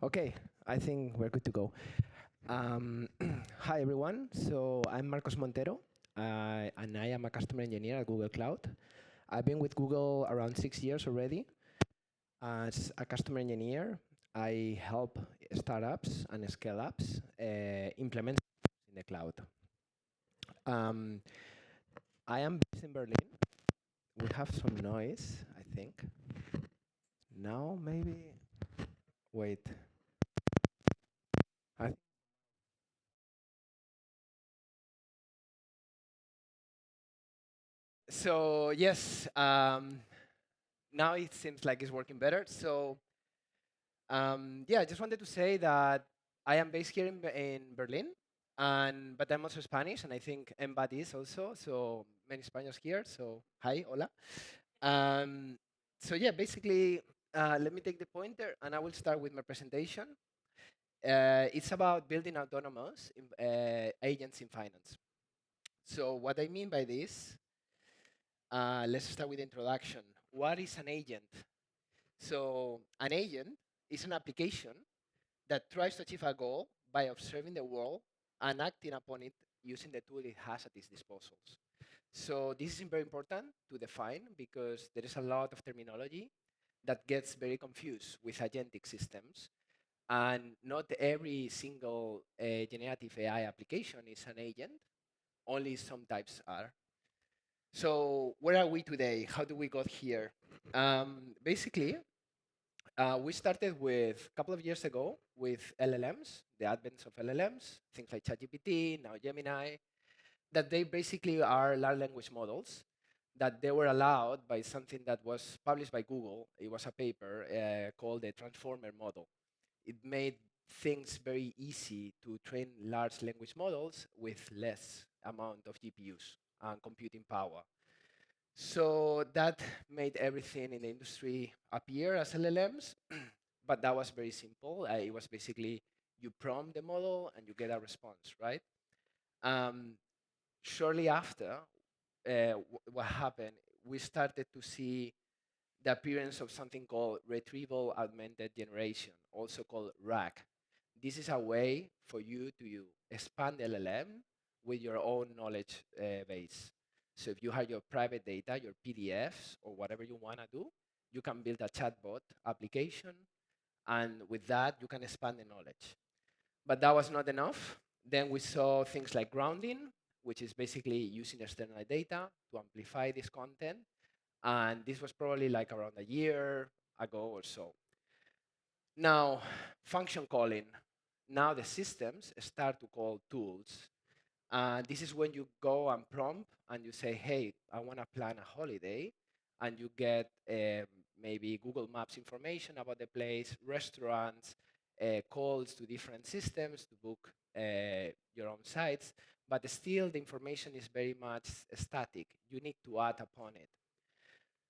Okay, I think we're good to go. Hi, everyone. So I'm Marcos Montero, and I am a customer engineer at Google Cloud. I've been with Google around 6 years already. As a customer engineer, I help startups and scale-ups implement in the cloud. Um, I am based in Berlin. We have some noise, I think. Now, maybe. Wait. I So yes, now it seems like it's working better. So yeah, I just wanted to say that I am based here in Berlin, and but I'm also Spanish, and I think Embat is also. So many Spaniards here. So hi, hola. Um, so yeah, basically, let me take the pointer, and I will start with my presentation. It's about building autonomous agents in finance. So what I mean by this, let's start with the introduction. What is an agent? So an agent is an application that tries to achieve a goal by observing the world and acting upon it using the tool it has at its disposal. So this is very important to define because there is a lot of terminology that gets very confused with agentic systems. And not every single generative AI application is an agent, only some types are. So where are we today? How do we got here? Basically, we started with a couple of years ago with LLMs, the advent of LLMs, things like ChatGPT, now Gemini, that they basically are large language models that they were allowed by something that was published by Google. It was a paper called the Transformer model. It made things very easy to train large language models with less amount of GPUs and computing power. So that made everything in the industry appear as LLMs, but that was very simple. It was basically you prompt the model and you get a response, right? Um, Shortly after, what happened, we started to see the appearance of something called retrieval augmented generation, also called RAG. This is a way for you to expand LLM with your own knowledge base. So if you have your private data, your PDFs, or whatever you want to do, you can build a chatbot application, and with that, you can expand the knowledge. But that was not enough. Then we saw things like grounding, which is basically using external data to amplify this content. And this was probably like around a year ago or so. Now, function calling. Now the systems start to call tools. This is when you go and prompt and you say, hey, I want to plan a holiday. And you get maybe Google Maps information about the place, restaurants, calls to different systems to book your own sites. But still, the information is very much static. You need to add upon it.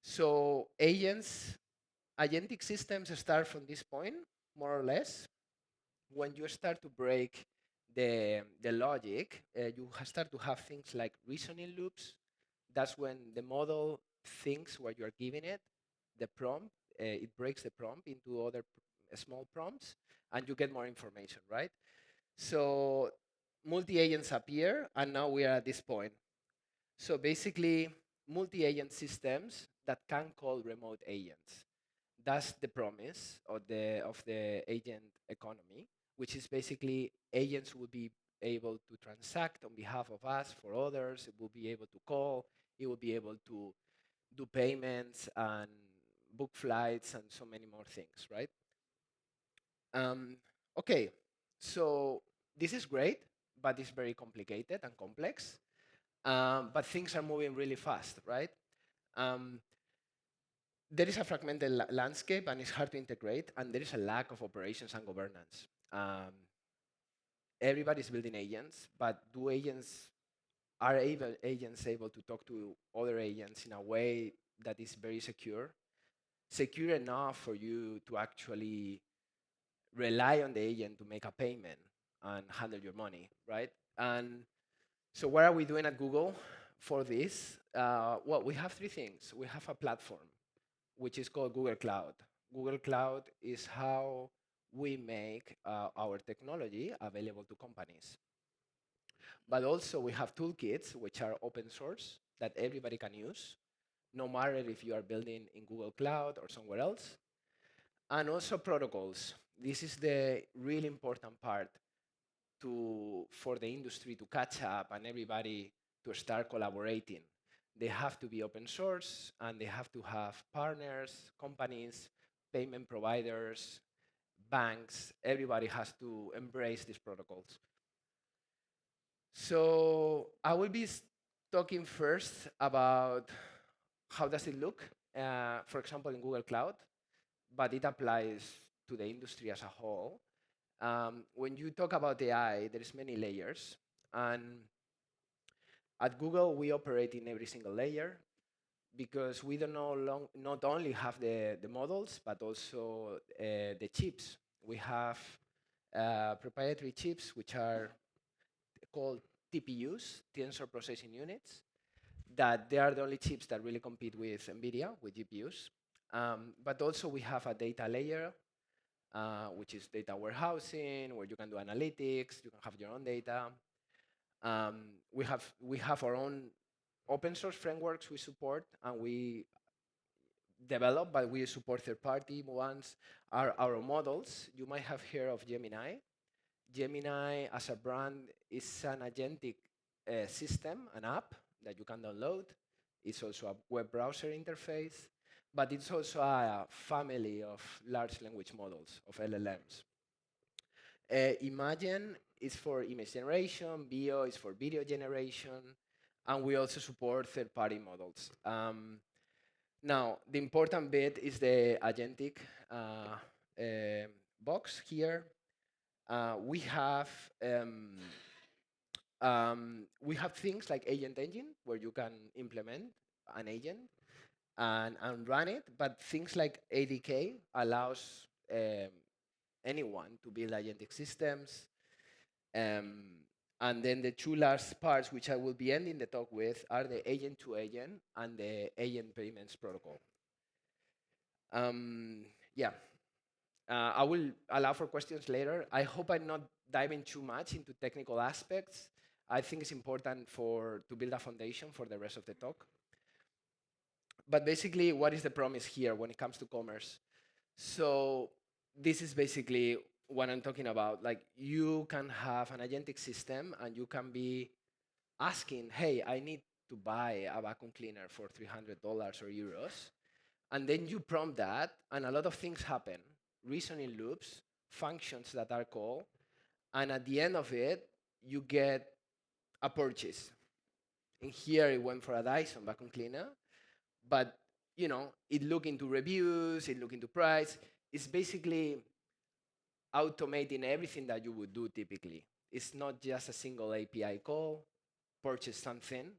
So agentic systems start from this point, more or less. When you start to break the logic, you start to have things like reasoning loops. That's when the model thinks what you're giving it, the prompt, it breaks the prompt into other small prompts, and you get more information, right? So multi-agents appear, and now we are at this point. So basically, multi-agent systems that can call remote agents. That's the promise of the agent economy, which is basically agents will be able to transact on behalf of us for others. It will be able to call. It will be able to do payments and book flights and so many more things, right? Um, okay, so this is great, but it's very complicated and complex. But things are moving really fast, right? Um, there is a fragmented landscape and it's hard to integrate, and there is a lack of operations and governance. Everybody's building agents, but do agents are agents able to talk to other agents in a way that is very secure, secure enough for you to actually rely on the agent to make a payment and handle your money, right? And so, what are we doing at Google for this? Well, we have three things. We have a platform which is called Google Cloud. Google Cloud is how we make our technology available to companies. But also we have toolkits which are open source that everybody can use, no matter if you are building in Google Cloud or somewhere else. And also protocols. This is the really important part for the industry to catch up and everybody to start collaborating. They have to be open source and they have to have partners, companies, payment providers, banks. Everybody has to embrace these protocols. So I will be talking first about how does it look, for example, in Google Cloud, but it applies to the industry as a whole. When you talk about AI, there is many layers, and at Google we operate in every single layer because we don't not only have the models but also the chips. We have proprietary chips which are called TPUs, tensor processing units, that they are the only chips that really compete with NVIDIA, with GPUs. But also we have a data layer, which is data warehousing, where you can do analytics, you can have your own data. We have our own open source frameworks we support, and we develop, but we support third-party ones, are our models. You might have heard of Gemini. Gemini, as a brand, is an agentic system, an app that you can download. It's also a web browser interface, but it's also a family of large language models, of LLMs. Imagine is for image generation, Bio is for video generation, and we also support third-party models. Now, the important bit is the agentic box here. We have things like Agent Engine, where you can implement an agent and run it, but things like ADK allows anyone to build agentic systems. And then the two last parts, which I will be ending the talk with, are the agent-to-agent and the agent payments protocol. Yeah, I will allow for questions later. I hope I'm not diving too much into technical aspects. I think it's important to build a foundation for the rest of the talk. But basically, what is the promise here when it comes to commerce? So this is basically what I'm talking about. Like, you can have an agentic system and you can be asking, hey, I need to buy a vacuum cleaner for $300 or euros. And then you prompt that, and a lot of things happen. Reasoning loops, functions that are called, and at the end of it, you get a purchase. And here it went for a Dyson vacuum cleaner, but it looked into reviews, it looked into price. It's basically automating everything that you would do typically. It's not just a single API call, purchase something.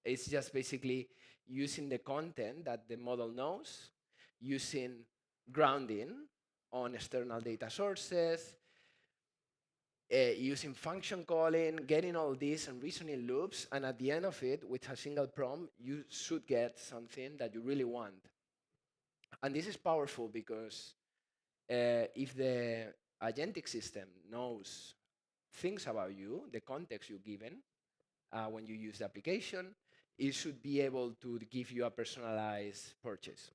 It's just basically using the content that the model knows, using grounding on external data sources, using function calling, getting all this and reasoning loops, and at the end of it, with a single prompt, you should get something that you really want. And this is powerful because if the agentic system knows things about you, the context you're given when you use the application, it should be able to give you a personalized purchase.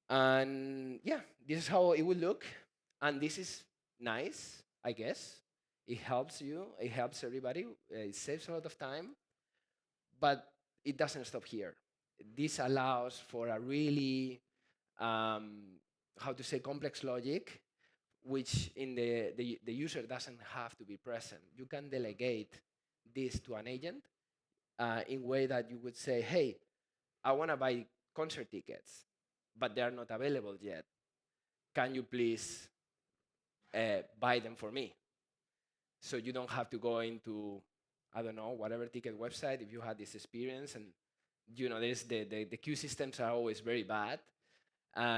And yeah, this is how it will look. And this is nice, I guess. It helps you, it helps everybody, it saves a lot of time, but it doesn't stop here. This allows for a really, how to say, complex logic, which in the user doesn't have to be present. You can delegate this to an agent in way that you would say, hey, I want to buy concert tickets, but they are not available yet. Can you please buy them for me? So you don't have to go into, I don't know, whatever ticket website if you had this experience. And there's the queue systems are always very bad.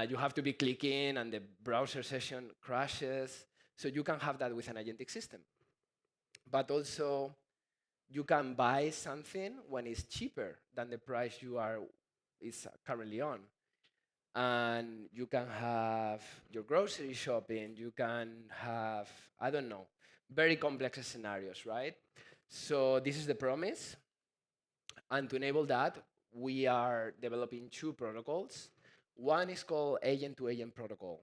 You have to be clicking and the browser session crashes. So you can have that with an agentic system. But also, you can buy something when it's cheaper than the price is currently on. and you can have your grocery shopping, you can have, I don't know, very complex scenarios, right? So this is the promise. And to enable that, we are developing two protocols. One is called agent-to-agent protocol.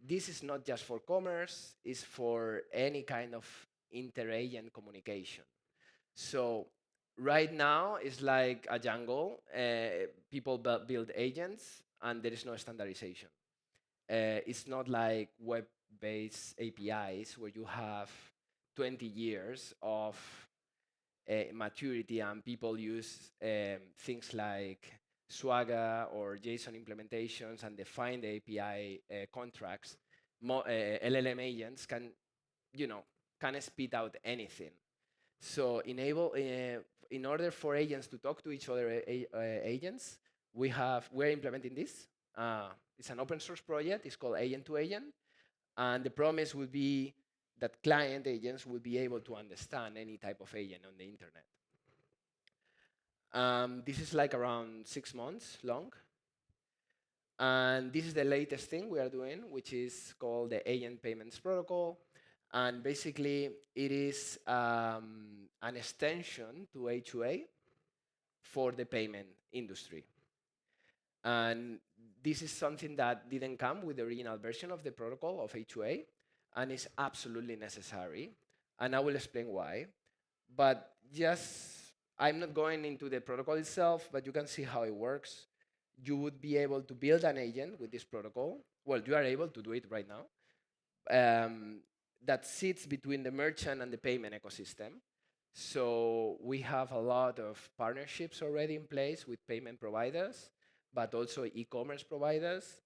This is not just for commerce, it's for any kind of inter-agent communication. So right now it's like a jungle. People build agents and there is no standardization. It's not like web-based APIs where you have 20 years of maturity and people use things like Swagger or JSON implementations and define the API contracts. LLM agents can, you know, can spit out anything. So in order for agents to talk to each other, agents, we're implementing this. It's an open source project. It's called Agent to Agent, and the promise will be that client agents will be able to understand any type of agent on the internet. This is like around 6 months long. And this is the latest thing we are doing, which is called the Agent Payments Protocol. And basically, it is an extension to A2A for the payment industry. And this is something that didn't come with the original version of the protocol of A2A, and is absolutely necessary. And I will explain why. But just, I'm not going into the protocol itself, but you can see how it works. You would be able to build an agent with this protocol. Well, you are able to do it right now. That sits between the merchant and the payment ecosystem. So we have a lot of partnerships already in place with payment providers, but also e-commerce providers,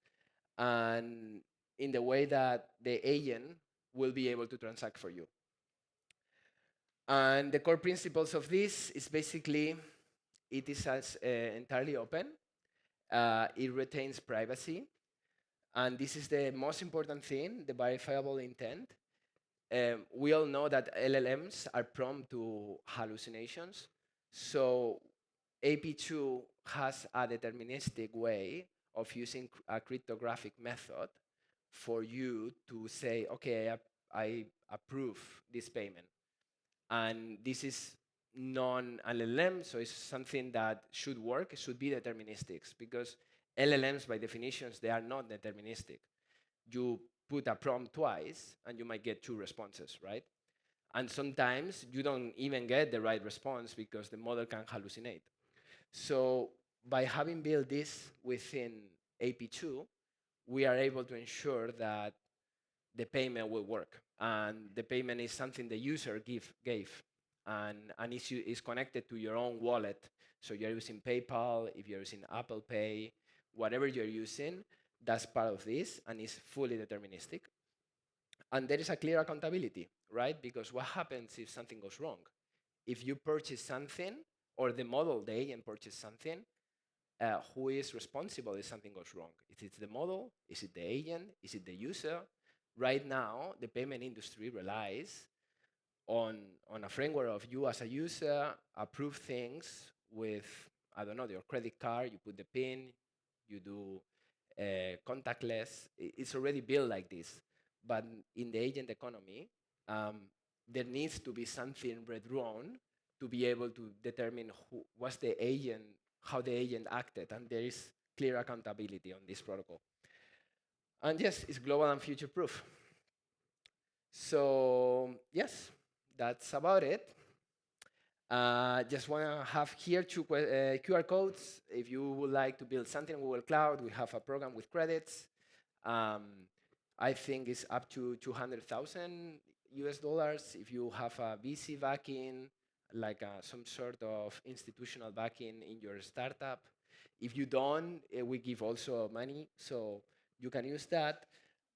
and in the way that the agent will be able to transact for you. And the core principles of this is basically it is as entirely open. It retains privacy, and this is the most important thing: the verifiable intent. We all know that LLMs are prone to hallucinations. So AP2 has a deterministic way of using a cryptographic method for you to say, okay, I approve this payment. And this is non-LLM, so it's something that should work. It should be deterministic, because LLMs, by definitions, they are not deterministic. You put a prompt twice, and you might get two responses, right? And sometimes you don't even get the right response because the model can hallucinate. So by having built this within AP2, we are able to ensure that the payment will work. And the payment is something the user gave. And is connected to your own wallet. So you're using PayPal, if you're using Apple Pay, whatever you're using, that's part of this and is fully deterministic. And there is a clear accountability, right? Because what happens if something goes wrong? If you purchase something, or the model, the agent purchase something, who is responsible if something goes wrong? Is it the model? Is it the agent? Is it the user? Right now, the payment industry relies on a framework of you as a user approve things with, I don't know, your credit card, you put the PIN, you do contactless. It's already built like this. But in the agent economy, there needs to be something redrawn to be able to determine what's the agent, how the agent acted, and there is clear accountability on this protocol. And yes, it's global and future proof. So yes, that's about it. Just want to have here two QR codes. If you would like to build something in Google Cloud, we have a program with credits. I think it's up to 200,000 US dollars. If you have a VC backing, like some sort of institutional backing in your startup. If you don't, we give also money, so you can use that.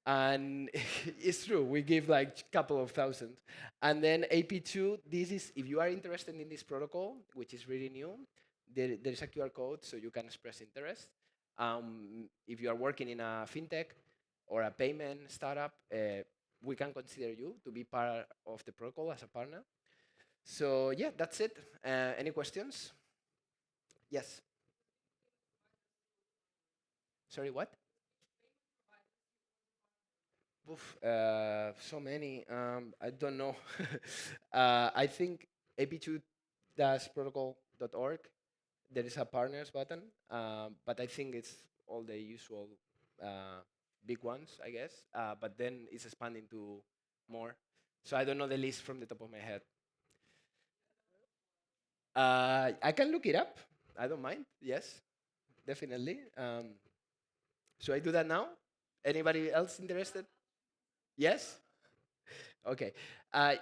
And it's true, we give like a couple of thousand. And then AP2, this is, if you are interested in this protocol, which is really new, there's a QR code so you can express interest. If you are working in a fintech or a payment startup, we can consider you to be part of the protocol as a partner. So yeah, that's it. Any questions? Yes. Sorry, what? Oof, so many. I don't know. I think ap2-protocol.org. There is a partners button, but I think it's all the usual uh, big ones, I guess. But then it's expanding to more. So I don't know the list from the top of my head. I can look it up. I don't mind. Yes, definitely. So I do that now. Anybody else interested? Yes. Okay.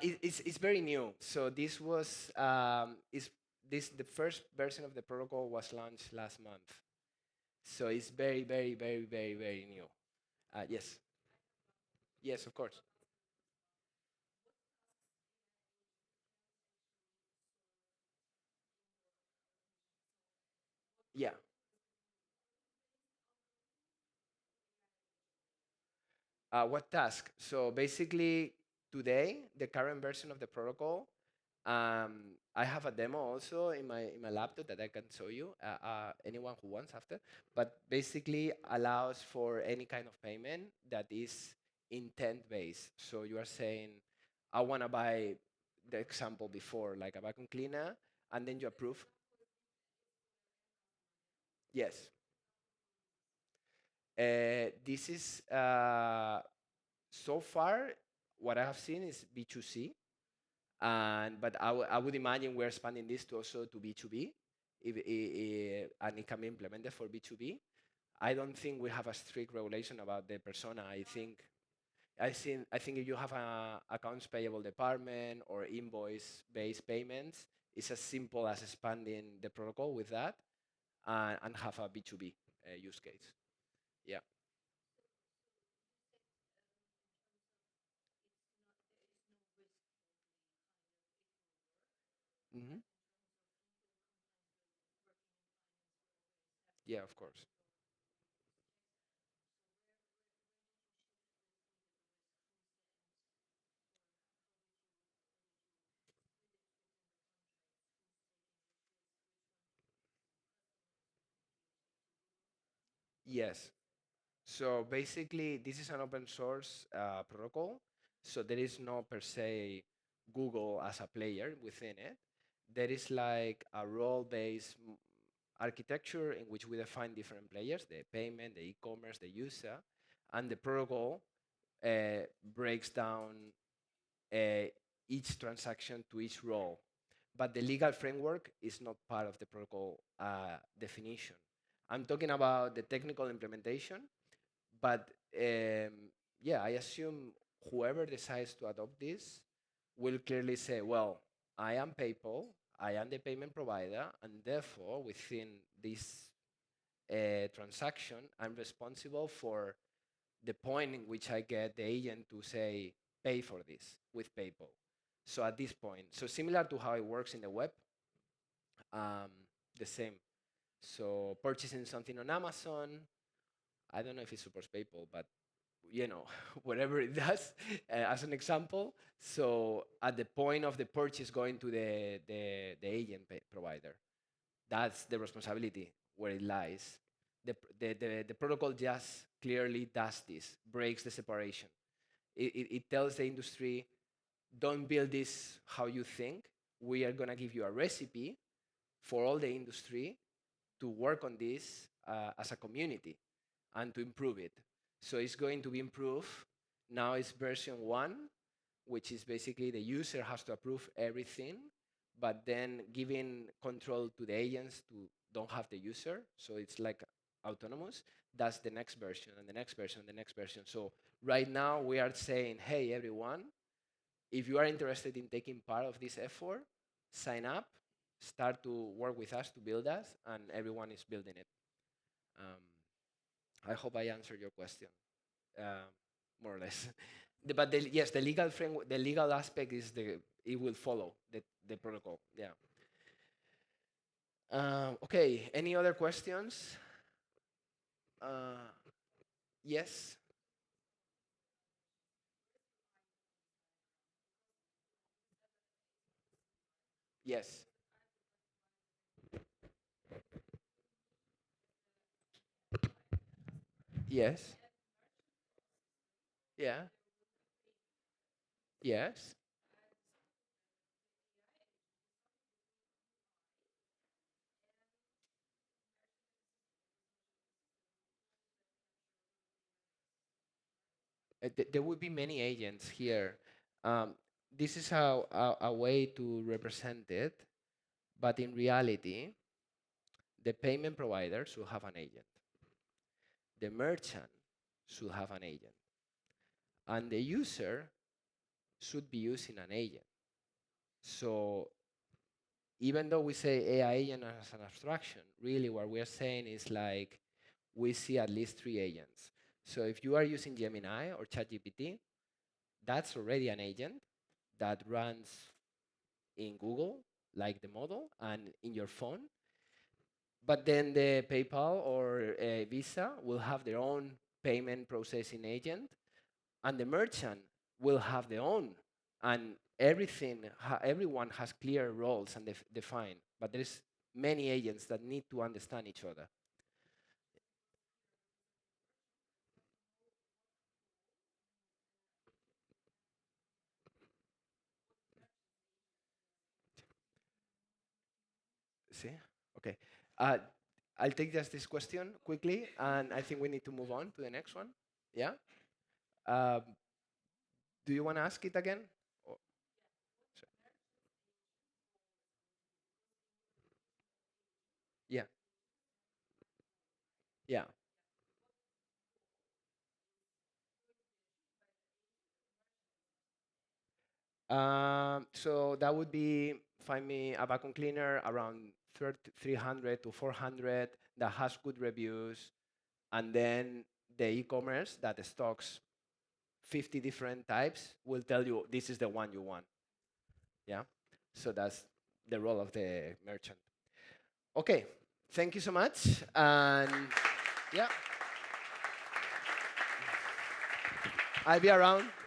It's very new. So this was is this the first version of the protocol was launched last month. So it's very very very very very new. Yes. Yes, of course. Yeah. What task? So basically, today the current version of the protocol. I have a demo also in my laptop that I can show you. Anyone who wants after, but basically allows for any kind of payment that is intent based. So you are saying, I want to buy the example before, like a vacuum cleaner, and then you approve. Yes. This is so far what I have seen is B2C. But I would imagine we're expanding this to also to B2B, and it can be implemented for B2B. I don't think we have a strict regulation about the persona. I think if you have a accounts payable department or invoice-based payments, it's as simple as expanding the protocol with that and have a B2B use case. Yeah. Hmm. Yeah, of course. Yes. So basically, this is an open source protocol. So there is no per se Google as a player within it. There is like a role-based architecture in which we define different players: the payment, the e-commerce, the user, and the protocol breaks down uh, each transaction to each role. But the legal framework is not part of the protocol definition. I'm talking about the technical implementation, but yeah, I assume whoever decides to adopt this will clearly say, well, I am PayPal, I am the payment provider, and therefore within this transaction, I'm responsible for the point in which I get the agent to say, pay for this with PayPal. So at this point, so similar to how it works in the web, um, the same. So purchasing something on Amazon, I don't know if it supports PayPal, but whatever it does, as an example. So at the point of the purchase going to the agent provider, that's the responsibility where it lies. The protocol just clearly does this, breaks the separation. It tells the industry, don't build this how you think. We are going to give you a recipe for all the industry to work on this as a community and to improve it. So it's going to be improved. Now it's version one, which is basically the user has to approve everything, but then giving control to the agents to don't have the user. So it's like autonomous. That's the next version and the next version and the next version. So right now we are saying, hey, everyone, if you are interested in taking part of this effort, sign up, start to work with us to build us, and everyone is building it. Um, I hope I answered your question, uh, more or less. Yes, the legal framework, the legal aspect is it will follow the protocol. Yeah. Okay. Any other questions? Uh, yes. Yes. Yes. Yeah. Yes. There would be many agents here. Um, this is a way to represent it, but in reality, the payment provider should have an agent, the merchant should have an agent, and the user should be using an agent. So even though we say AI agent as an abstraction, really what we are saying is like we see at least three agents. So if you are using Gemini or ChatGPT, that's already an agent that runs in Google, like the model, and in your phone. But then the PayPal or Visa will have their own payment processing agent, and the merchant will have their own. And everyone has clear roles and defined. But there's many agents that need to understand each other. See? Okay. Uh, I'll take just this question quickly, and I think we need to move on to the next one. Yeah. Um, do you want to ask it again? Or- so- yeah. Yeah. So that would be find me a vacuum cleaner around 300 to 400 that has good reviews, and then the e-commerce that stocks 50 different types will tell you this is the one you want. Yeah. So that's the role of the merchant. Okay. Thank you so much. And yeah, I'll be around.